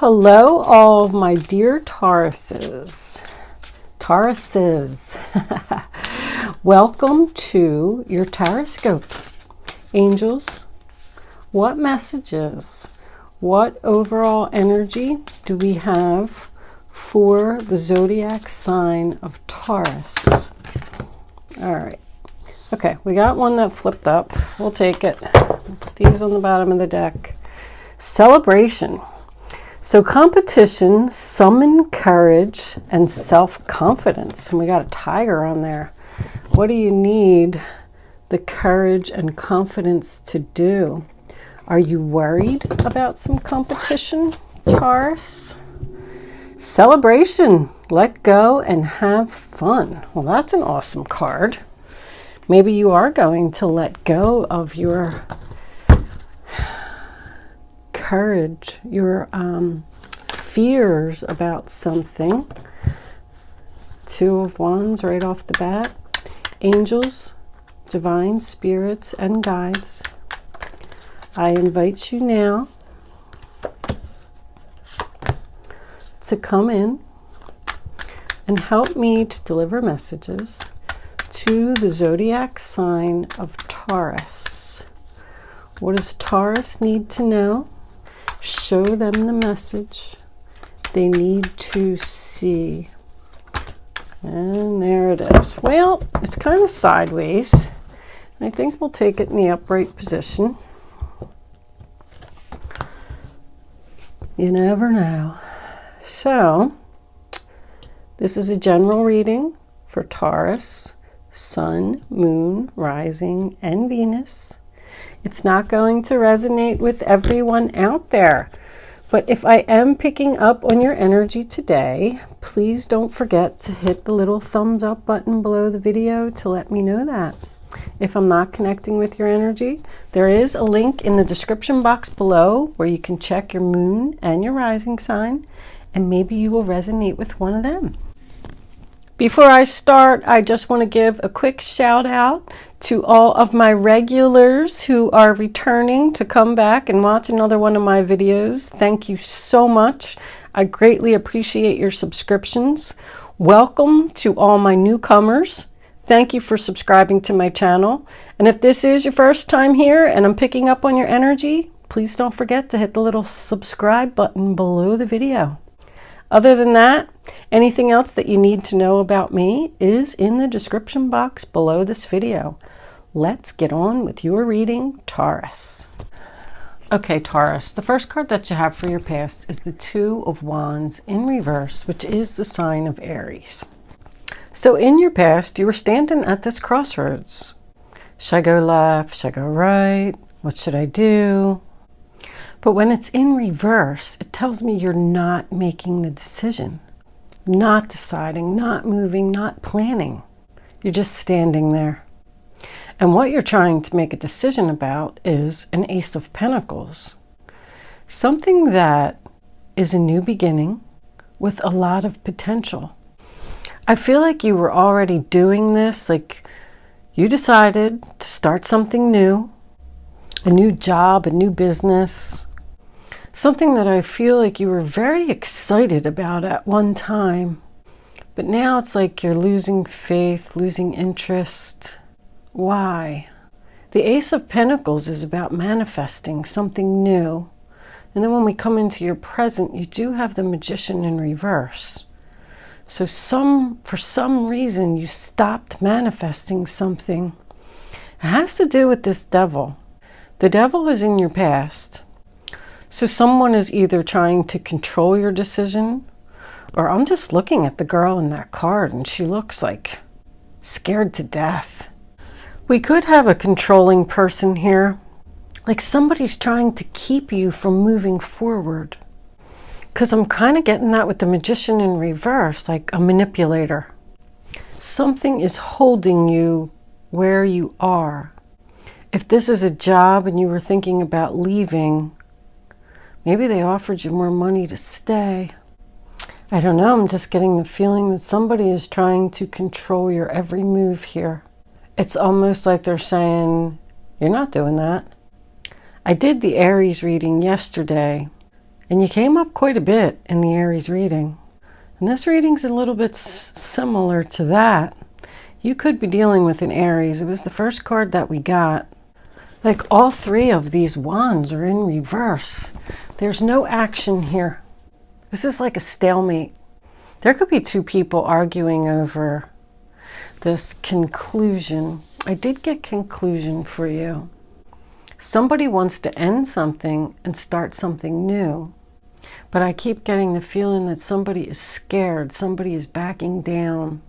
Hello, all of my dear Tauruses. Welcome to your Tauroscope. Angels, what messages, what overall energy do we have for the zodiac sign of Taurus? All right. Okay, we got one that flipped up. We'll take it. These on the bottom of the deck. Celebration. So competition, summon courage, and self-confidence. And we got a tiger on there. What do you need the courage and confidence to do? Are you worried about some competition, Taurus? Celebration. Let go and have fun. Well, that's an awesome card. Maybe you are going to let go of your courage, your fears about something. Two of Wands right off the bat. Angels, divine spirits, and guides, I invite you now to come in and help me to deliver messages to the zodiac sign of Taurus. What does Taurus need to know? Show them the message they need to see. And there it is. Well, it's kind of sideways. I think we'll take it in the upright position. You never know. So, this is a general reading for Taurus, Sun, Moon, Rising, and Venus. It's not going to resonate with everyone out there. But if I am picking up on your energy today, please don't forget to hit the little thumbs up button below the video to let me know that. If I'm not connecting with your energy, there is a link in the description box below where you can check your moon and your rising sign, and maybe you will resonate with one of them. Before I start, I just want to give a quick shout out to all of my regulars who are returning to come back and watch another one of my videos. Thank you so much. I greatly appreciate your subscriptions. Welcome to all my newcomers. Thank you for subscribing to my channel. And if this is your first time here and I'm picking up on your energy, please don't forget to hit the little subscribe button below the video. Other than that, anything else that you need to know about me is in the description box below this video. Let's get on with your reading, Taurus. Okay, Taurus, the first card that you have for your past is the Two of Wands in reverse, which is the sign of Aries. So in your past, you were standing at this crossroads. Should I go left? Should I go right? What should I do? But when it's in reverse, it tells me you're not making the decision, not deciding, not moving, not planning. You're just standing there. And what you're trying to make a decision about is an Ace of Pentacles. Something that is a new beginning with a lot of potential. I feel like you were already doing this, like you decided to start something new, a new job, a new business. Something that I feel like you were very excited about at one time, but now it's like you're losing faith, losing interest. Why? The Ace of Pentacles is about manifesting something new. And then when we come into your present, you do have the Magician in reverse. So for some reason, you stopped manifesting something. It has to do with this devil. The devil is in your past. So someone is either trying to control your decision, or I'm just looking at the girl in that card and she looks like scared to death. We could have a controlling person here, like somebody's trying to keep you from moving forward. Because I'm kind of getting that with the Magician in reverse, like a manipulator. Something is holding you where you are. If this is a job and you were thinking about leaving, maybe they offered you more money to stay. I don't know. I'm just getting the feeling that somebody is trying to control your every move here. It's almost like they're saying, you're not doing that. I did the Aries reading yesterday, And you came up quite a bit in the Aries reading. And this reading's a little bit similar to that. You could be dealing with an Aries. It was the first card that we got. Like all three of these wands are in reverse. There's no action here. This is like a stalemate. There could be two people arguing over this conclusion. I did get conclusion for you. Somebody wants to end something and start something new. But I keep getting the feeling that somebody is scared. Somebody is backing down.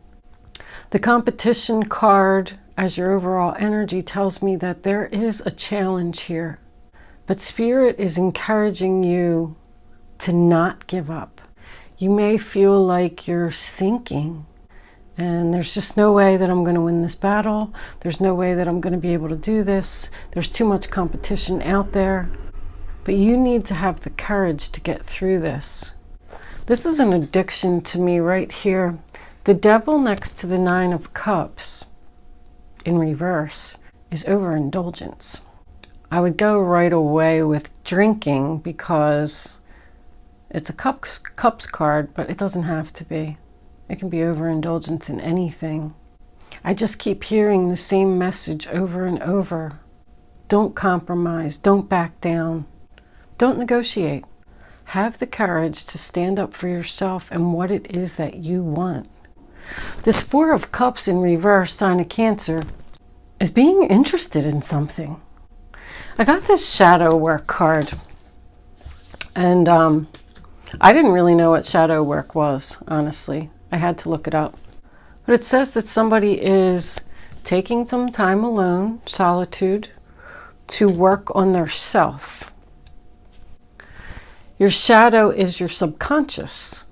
The competition card as your overall energy tells me that there is a challenge here. But Spirit is encouraging you to not give up. You may feel like you're sinking. And there's just no way that I'm going to win this battle. There's no way that I'm going to be able to do this. There's too much competition out there. But you need to have the courage to get through this. This is an addiction to me right here. The Devil next to the Nine of Cups in reverse is overindulgence. I would go right away with drinking because it's a cups card, but it doesn't have to be. It can be overindulgence in anything. I just keep hearing the same message over and over. Don't compromise. Don't back down. Don't negotiate. Have the courage to stand up for yourself and what it is that you want. This Four of Cups in reverse, sign of Cancer, is being interested in something. I got this shadow work card. And I didn't really know what shadow work was, honestly. I had to look it up. But it says that somebody is taking some time alone, solitude, to work on their self. Your shadow is your subconscious.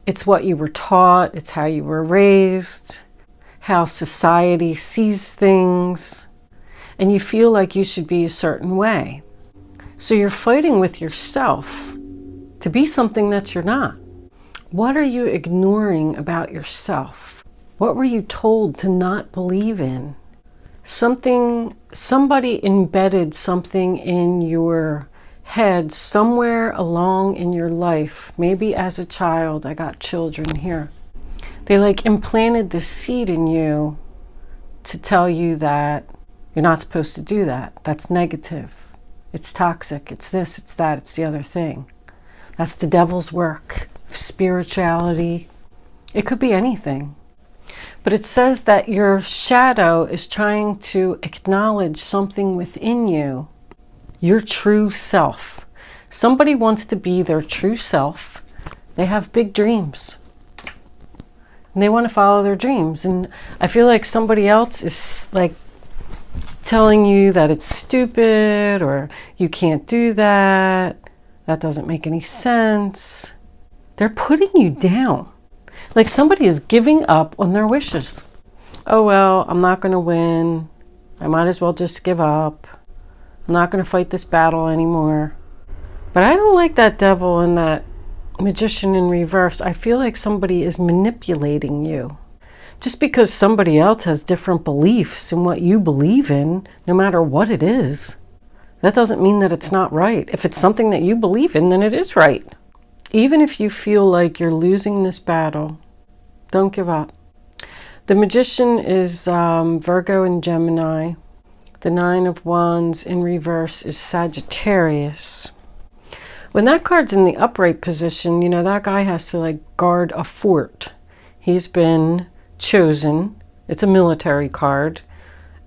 It's what you were taught. It's how you were raised, how society sees things, and you feel like you should be a certain way. So you're fighting with yourself to be something that you're not. What are you ignoring about yourself? What were you told to not believe in? Somebody embedded something in your head somewhere along in your life. Maybe as a child. I got children here. They like implanted the seed in you to tell you that you're not supposed to do that. That's negative. It's toxic. It's this, it's that, it's the other thing. That's the devil's work. Spirituality. It could be anything. But it says that your shadow is trying to acknowledge something within you. Your true self. Somebody wants to be their true self. They have big dreams. And they want to follow their dreams. And I feel like somebody else is like telling you that it's stupid or you can't do that. That doesn't make any sense. They're putting you down. Like somebody is giving up on their wishes. Oh, well, I'm not going to win. I might as well just give up. I'm not going to fight this battle anymore. But I don't like that devil and that magician in reverse. I feel like somebody is manipulating you. Just because somebody else has different beliefs in what you believe in, no matter what it is, that doesn't mean that it's not right. If it's something that you believe in, then it is right. Even if you feel like you're losing this battle, don't give up. The magician is Virgo and Gemini. The Nine of Wands in reverse is Sagittarius. When that card's in the upright position, you know, that guy has to like guard a fort. He's been chosen, it's a military card,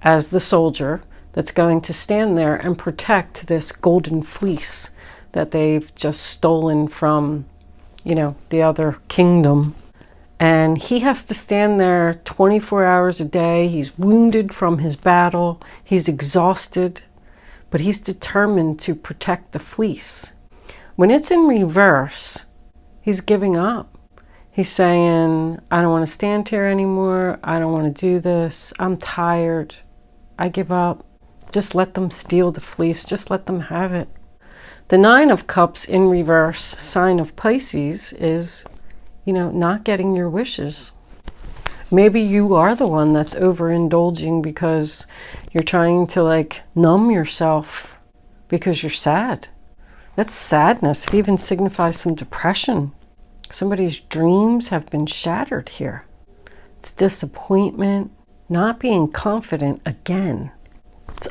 as the soldier that's going to stand there and protect this golden fleece that they've just stolen from, you know, the other kingdom. And he has to stand there 24 hours a day. He's wounded from his battle. He's exhausted, but he's determined to protect the fleece. When it's in reverse, he's giving up. He's saying, I don't want to stand here anymore. I don't want to do this. I'm tired. I give up. Just let them steal the fleece. Just let them have it. The Nine of Cups in reverse, sign of Pisces, is, you know, not getting your wishes. Maybe you are the one that's overindulging because you're trying to like numb yourself because you're sad. That's sadness. It even signifies some depression. Somebody's dreams have been shattered here. It's disappointment, not being confident again.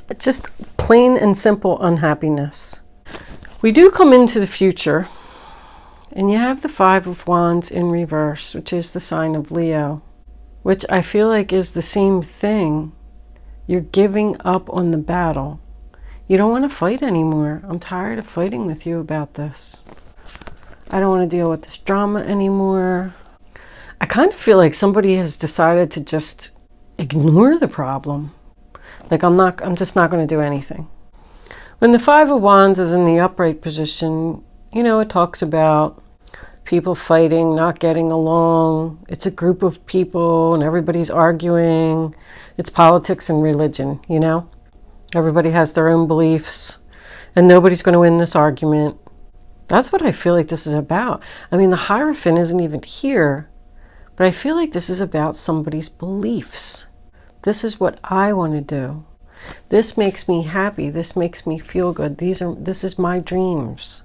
It's just plain and simple unhappiness. We do come into the future, and you have the Five of Wands in reverse, which is the sign of Leo, which I feel like is the same thing. You're giving up on the battle. You don't want to fight anymore. I'm tired of fighting with you about this. I don't want to deal with this drama anymore. I kind of feel like somebody has decided to just ignore the problem. Like I'm just not going to do anything. When the Five of Wands is in the upright position, you know, it talks about people fighting, not getting along. It's a group of people and everybody's arguing. It's politics and religion, you know. Everybody has their own beliefs and nobody's going to win this argument. That's what I feel like this is about. I mean, the Hierophant isn't even here, but I feel like this is about somebody's beliefs. This is what I want to do. This makes me happy. This makes me feel good. This is my dreams.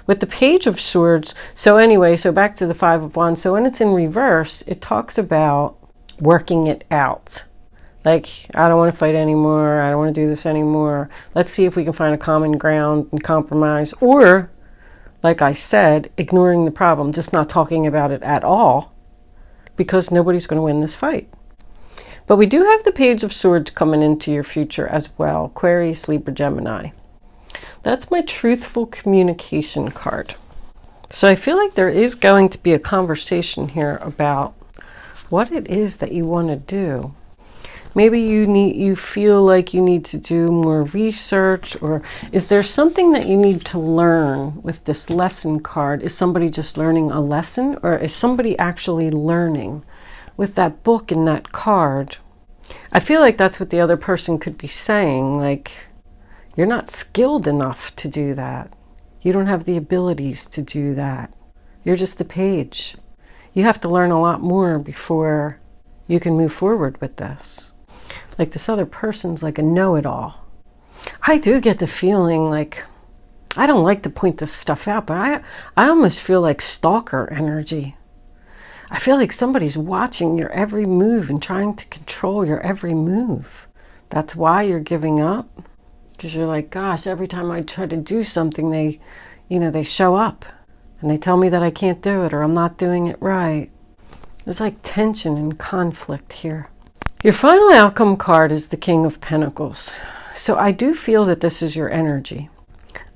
With the Page of Swords, so back to the Five of Wands. So when it's in reverse, it talks about working it out. Like, I don't want to fight anymore. I don't want to do this anymore. Let's see if we can find a common ground and compromise. Or, like I said, ignoring the problem, just not talking about it at all, because nobody's going to win this fight. But we do have the Page of Swords coming into your future as well. Aquarius, Libra, Gemini. That's my truthful communication card. So I feel like there is going to be a conversation here about what it is that you want to do. Maybe you feel like you need to do more research, or is there something that you need to learn with this lesson card? Is somebody just learning a lesson, or is somebody actually learning? With that book and that card, I feel like that's what the other person could be saying, like, you're not skilled enough to do that. You don't have the abilities to do that. You're just a page. You have to learn a lot more before you can move forward with this. Like, this other person's like a know-it-all. I do get the feeling like, I don't like to point this stuff out, but I almost feel like stalker energy. I feel like somebody's watching your every move and trying to control your every move. That's why you're giving up. Because you're like, gosh, every time I try to do something, they show up and they tell me that I can't do it or I'm not doing it right. There's like tension and conflict here. Your final outcome card is the King of Pentacles. So I do feel that this is your energy.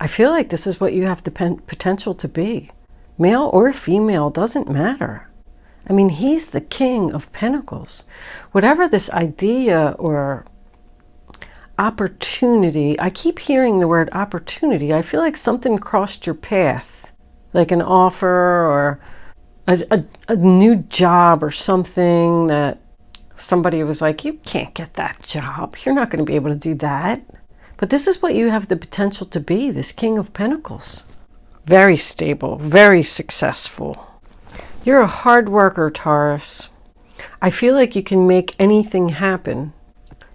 I feel like this is what you have the potential to be. Male or female, doesn't matter. I mean, he's the King of Pentacles. Whatever this idea or opportunity, I keep hearing the word opportunity. I feel like something crossed your path, like an offer or a new job or something that somebody was like, you can't get that job. You're not going to be able to do that. But this is what you have the potential to be, this King of Pentacles. Very stable, very successful. You're a hard worker, Taurus. I feel like you can make anything happen.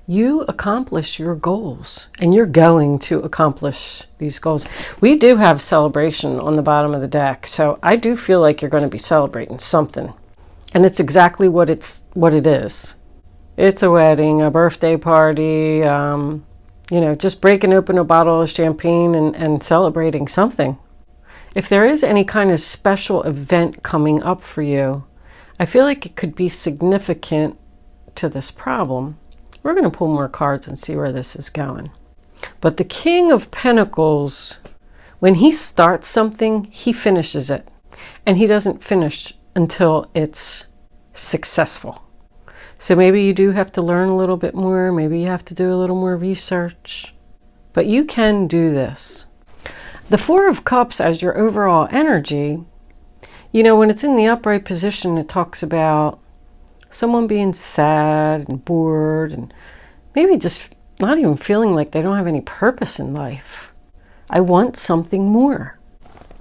You accomplish your goals, and you're going to accomplish these goals. We do have celebration on the bottom of the deck, so I do feel like you're going to be celebrating something. And it's exactly what it is. It's a wedding, a birthday party, just breaking open a bottle of champagne and celebrating something. If there is any kind of special event coming up for you, I feel like it could be significant to this problem. We're going to pull more cards and see where this is going. But the King of Pentacles, when he starts something, he finishes it. And he doesn't finish until it's successful. So maybe you do have to learn a little bit more. Maybe you have to do a little more research. But you can do this. The Four of Cups as your overall energy, when it's in the upright position, it talks about someone being sad and bored and maybe just not even feeling like they don't have any purpose in life. I want something more.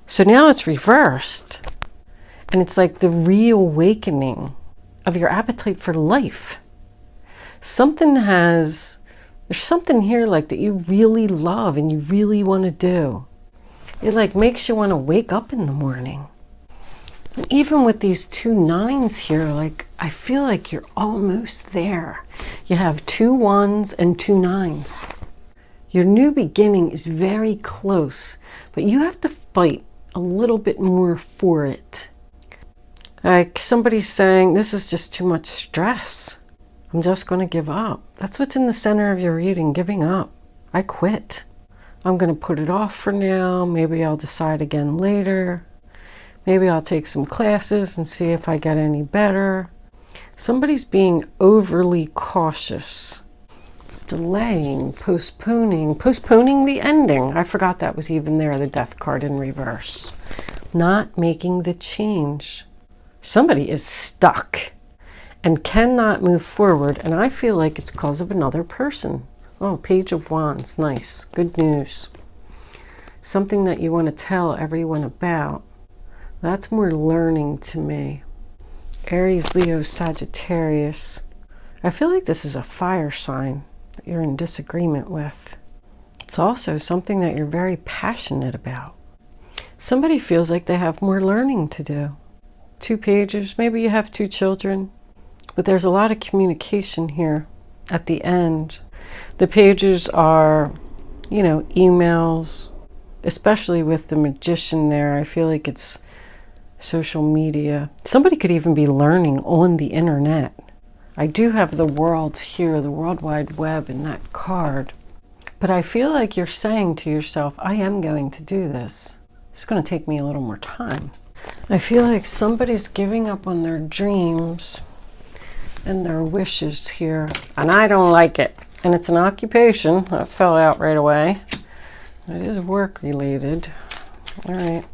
So now it's reversed. And it's like the reawakening of your appetite for life. There's something here like that you really love and you really want to do. It like makes you want to wake up in the morning. And even with these 2 9s here, like I feel like you're almost there. You have 2 1s and 2 9s. Your new beginning is very close, but you have to fight a little bit more for it. Like somebody's saying, this is just too much stress. I'm just going to give up. That's what's in the center of your reading, giving up. I quit. I'm going to put it off for now. Maybe I'll decide again later. Maybe I'll take some classes and see if I get any better. Somebody's being overly cautious. It's delaying, postponing the ending. I forgot that was even there, the Death card in reverse. Not making the change. Somebody is stuck and cannot move forward, and I feel like it's because of another person. Oh, Page of Wands, nice, good news. Something that you want to tell everyone about. That's more learning to me. Aries, Leo, Sagittarius. I feel like this is a fire sign that you're in disagreement with. It's also something that you're very passionate about. Somebody feels like they have more learning to do. 2 pages, maybe you have 2 children, but there's a lot of communication here at the end. The pages are, you know, emails, especially with the Magician there. I feel like it's social media. Somebody could even be learning on the internet. I do have the world here, the World Wide Web in that card. But I feel like you're saying to yourself, I am going to do this. It's going to take me a little more time. I feel like somebody's giving up on their dreams and their wishes here. And I don't like it. And it's an occupation. That fell out right away. It is work related. All right.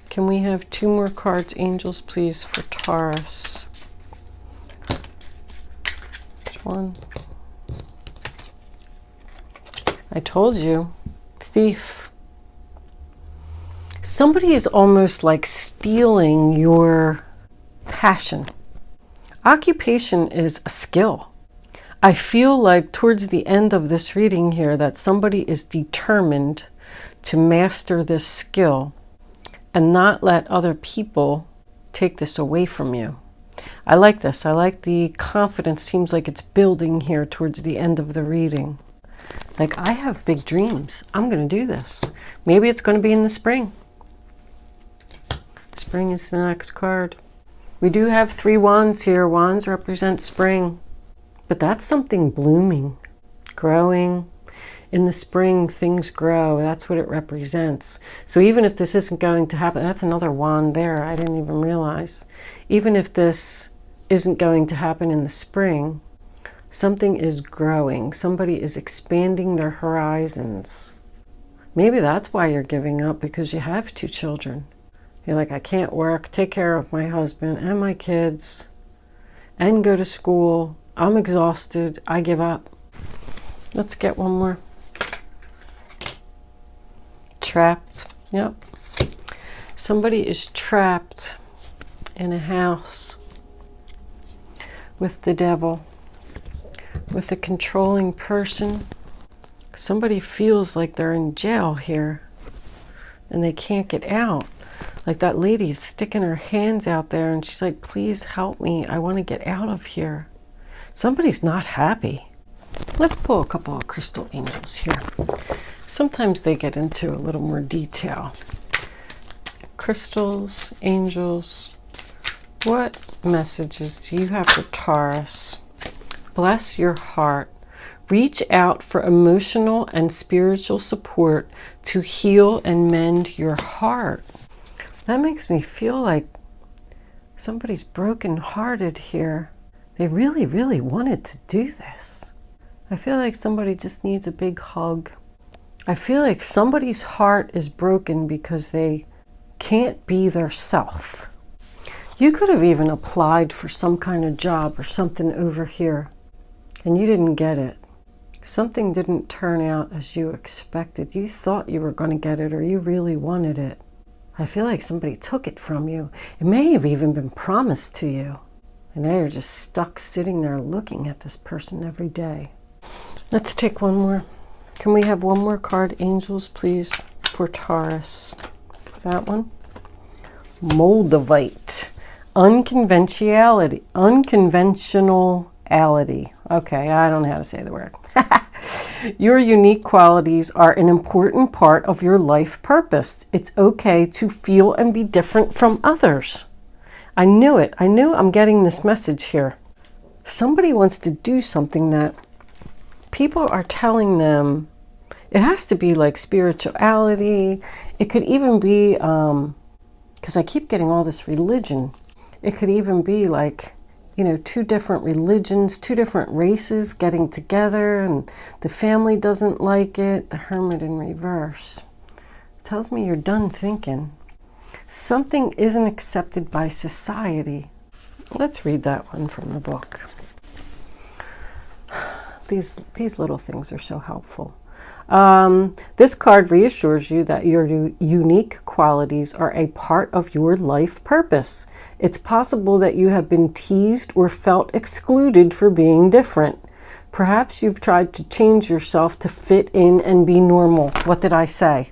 Can we have 2 more cards, angels, please, for Taurus? Which one? I told you. Thief. Somebody is almost like stealing your passion. Occupation is a skill. I feel like towards the end of this reading here that somebody is determined to master this skill and not let other people take this away from you. I like this. I like the confidence. Seems like it's building here towards the end of the reading. Like, I have big dreams. I'm going to do this. Maybe it's going to be in the spring. Spring is the next card. We do have 3 wands here. Wands represent spring. But that's something blooming, growing. In the spring, things grow. That's what it represents. So even if this isn't going to happen, that's another wand there. I didn't even realize. Even if this isn't going to happen in the spring, something is growing. Somebody is expanding their horizons. Maybe that's why you're giving up, because you have 2 children. You're like, I can't work, take care of my husband and my kids, and go to school. I'm exhausted. I give up. Let's get one more. Trapped. Yep. Somebody is trapped in a house with the devil, with a controlling person. Somebody feels like they're in jail here and they can't get out. Like that lady is sticking her hands out there and she's like, please help me. I want to get out of here. Somebody's not happy. Let's pull a couple of crystal angels here. Sometimes they get into a little more detail. Crystals, angels, what messages do you have for Taurus? Bless your heart. Reach out for emotional and spiritual support to heal and mend your heart. That makes me feel like somebody's broken-hearted here. They really, really wanted to do this. I feel like somebody just needs a big hug. I feel like somebody's heart is broken because they can't be their self. You could have even applied for some kind of job or something over here, and you didn't get it. Something didn't turn out as you expected. You thought you were going to get it, or you really wanted it. I feel like somebody took it from you. It may have even been promised to you. And now you're just stuck sitting there looking at this person every day. Let's take one more. Can we have one more card, angels, please, for Taurus. That one. Moldavite. Unconventionality. Unconventionality. Okay, I don't know how to say the word. Your unique qualities are an important part of your life purpose. It's okay to feel and be different from others. I knew it. I knew I'm getting this message here. Somebody wants to do something that people are telling them. It has to be like spirituality. It could even be, because I keep getting all this religion. It could even be like, you know, two different religions, two different races getting together, and the family doesn't like it. The Hermit in reverse. It tells me you're done thinking. Something isn't accepted by society. Let's read that one from the book. These little things are so helpful. This card reassures you that your unique qualities are a part of your life purpose. It's possible that you have been teased or felt excluded for being different. Perhaps you've tried to change yourself to fit in and be normal. What did I say?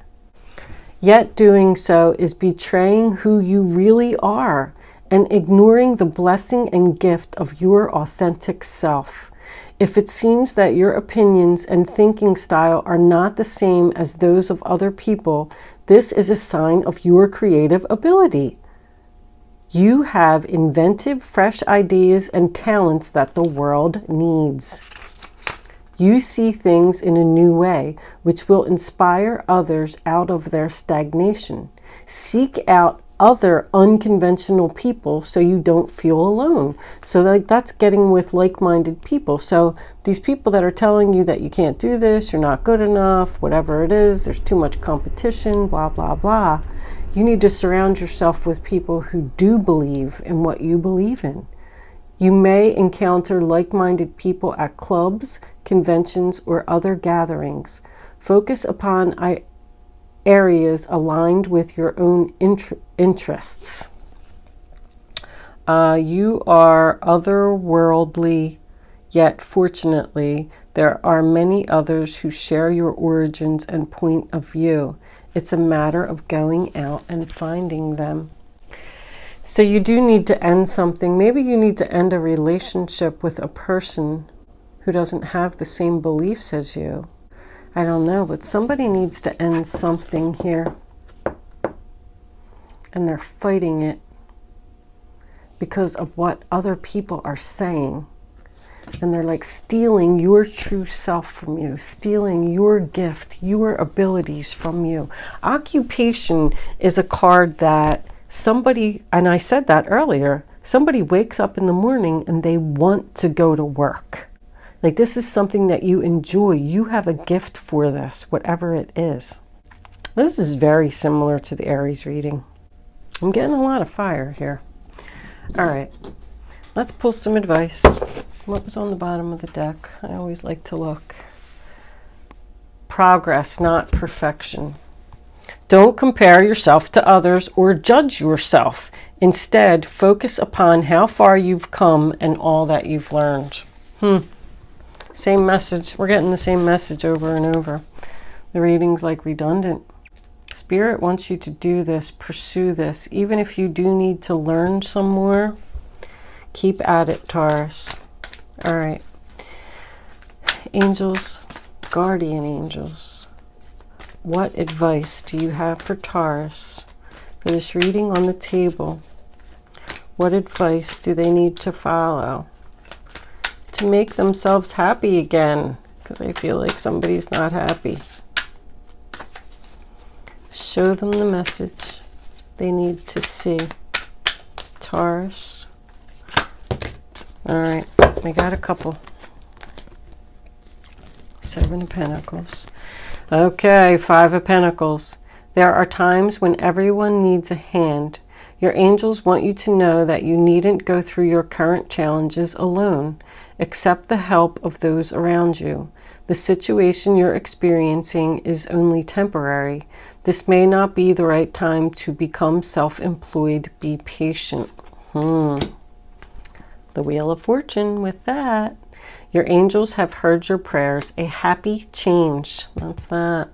Yet doing so is betraying who you really are and ignoring the blessing and gift of your authentic self. If it seems that your opinions and thinking style are not the same as those of other people, this is a sign of your creative ability. You have inventive, fresh ideas and talents that the world needs. You see things in a new way, which will inspire others out of their stagnation. Seek out other unconventional people so you don't feel alone. So that's getting with like-minded people. So these people that are telling you that you can't do this, you're not good enough, whatever it is, there's too much competition, blah, blah, blah. You need to surround yourself with people who do believe in what you believe in. You may encounter like-minded people at clubs, conventions, or other gatherings. Focus upon areas aligned with your own interests. You are otherworldly, yet fortunately, there are many others who share your origins and point of view. It's a matter of going out and finding them. So you do need to end something. Maybe you need to end a relationship with a person who doesn't have the same beliefs as you. I don't know, but somebody needs to end something here. And they're fighting it because of what other people are saying. And they're like stealing your true self from you, stealing your gift, your abilities from you. Occupation is a card that somebody, and I said that earlier, somebody wakes up in the morning and they want to go to work. Like this is something that you enjoy. You have a gift for this, whatever it is. This is very similar to the Aries reading. I'm getting a lot of fire here. All right, let's pull some advice. What was on the bottom of the deck? I always like to look. Progress, not perfection. Don't compare yourself to others or judge yourself. Instead, focus upon how far you've come and all that you've learned. Same message. We're getting the same message over and over. The reading's like redundant. Spirit wants you to do this, pursue this. Even if you do need to learn some more, keep at it, Taurus. All right. Angels, guardian angels. What advice do you have for Taurus for this reading on the table? What advice do they need to follow to make themselves happy again? Because I feel like somebody's not happy. Show them the message they need to see. Taurus. All right, we got a couple. 7 of Pentacles. Okay, 5 of Pentacles. There are times when everyone needs a hand. Your angels want you to know that you needn't go through your current challenges alone. Accept the help of those around you. The situation you're experiencing is only temporary. This may not be the right time to become self-employed. Be patient. The Wheel of Fortune with that. Your angels have heard your prayers. A happy change. That's that.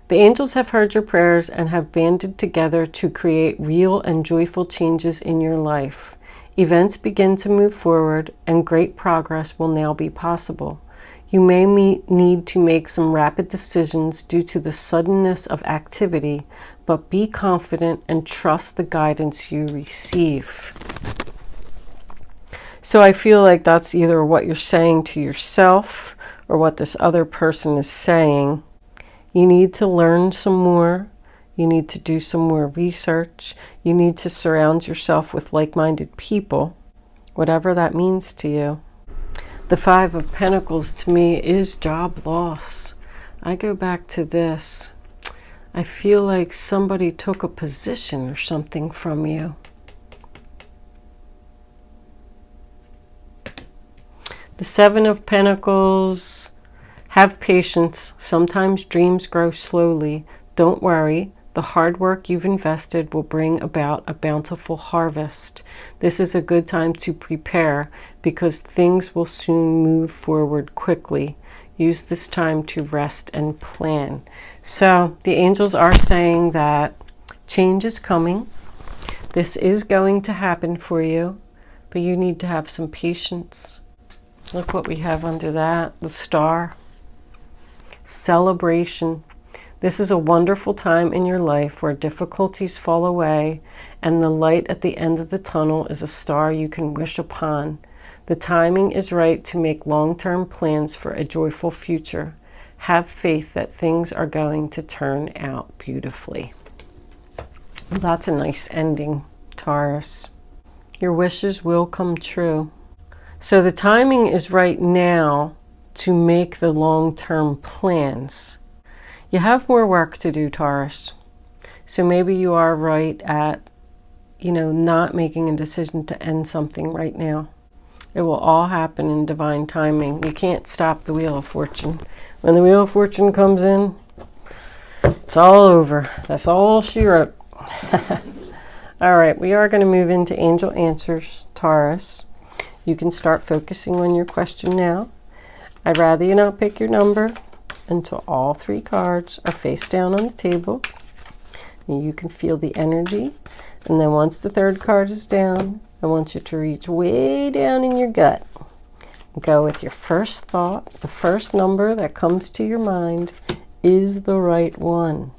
The angels have heard your prayers and have banded together to create real and joyful changes in your life. Events begin to move forward and great progress will now be possible. You may need to make some rapid decisions due to the suddenness of activity, but be confident and trust the guidance you receive. So I feel like that's either what you're saying to yourself or what this other person is saying. You need to learn some more. You need to do some more research. You need to surround yourself with like-minded people, whatever that means to you. The Five of Pentacles to me is job loss. I go back to this. I feel like somebody took a position or something from you. The Seven of Pentacles. Have patience. Sometimes dreams grow slowly. Don't worry. The hard work you've invested will bring about a bountiful harvest. This is a good time to prepare because things will soon move forward quickly. Use this time to rest and plan. So the angels are saying that change is coming. This is going to happen for you, but you need to have some patience. Look what we have under that, the star. Celebration. This is a wonderful time in your life where difficulties fall away and the light at the end of the tunnel is a star you can wish upon. The timing is right to make long-term plans for a joyful future. Have faith that things are going to turn out beautifully. Well, that's a nice ending, Taurus. Your wishes will come true. So the timing is right now to make the long-term plans. You have more work to do, Taurus. So maybe you are right at, not making a decision to end something right now. It will all happen in divine timing. You can't stop the Wheel of Fortune. When the Wheel of Fortune comes in, it's all over. That's all she wrote. All right, we are going to move into Angel Answers, Taurus. You can start focusing on your question now. I'd rather you not pick your number until all three cards are face down on the table. You can feel the energy. And then once the third card is down, I want you to reach way down in your gut. Go with your first thought. The first number that comes to your mind is the right one.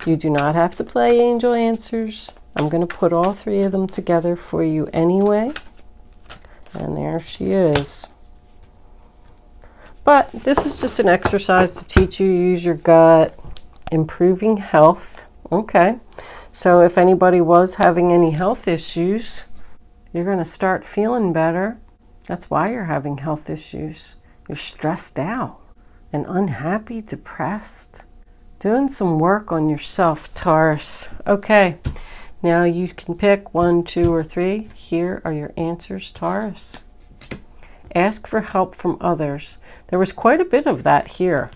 You do not have to play Angel Answers. I'm going to put all three of them together for you anyway. And there she is. But this is just an exercise to teach you to use your gut. Improving health. Okay. So if anybody was having any health issues, you're going to start feeling better. That's why you're having health issues. You're stressed out and unhappy, depressed. Doing some work on yourself, Taurus. Okay. Now you can pick 1, 2, or 3. Here are your answers, Taurus. Ask for help from others. There was quite a bit of that here.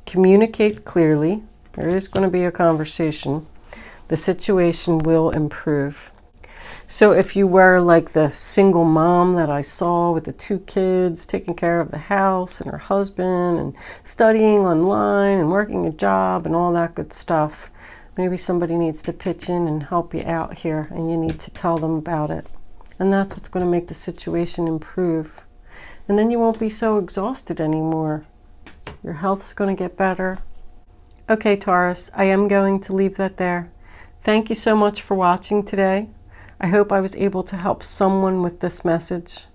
Communicate clearly. There is going to be a conversation. The situation will improve. So if you were like the single mom that I saw with the 2 kids, taking care of the house and her husband and studying online and working a job and all that good stuff, maybe somebody needs to pitch in and help you out here, and you need to tell them about it. And that's what's going to make the situation improve. And then you won't be so exhausted anymore. Your health's going to get better. Okay, Taurus, I am going to leave that there. Thank you so much for watching today. I hope I was able to help someone with this message.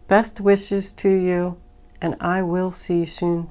Best wishes to you, and I will see you soon.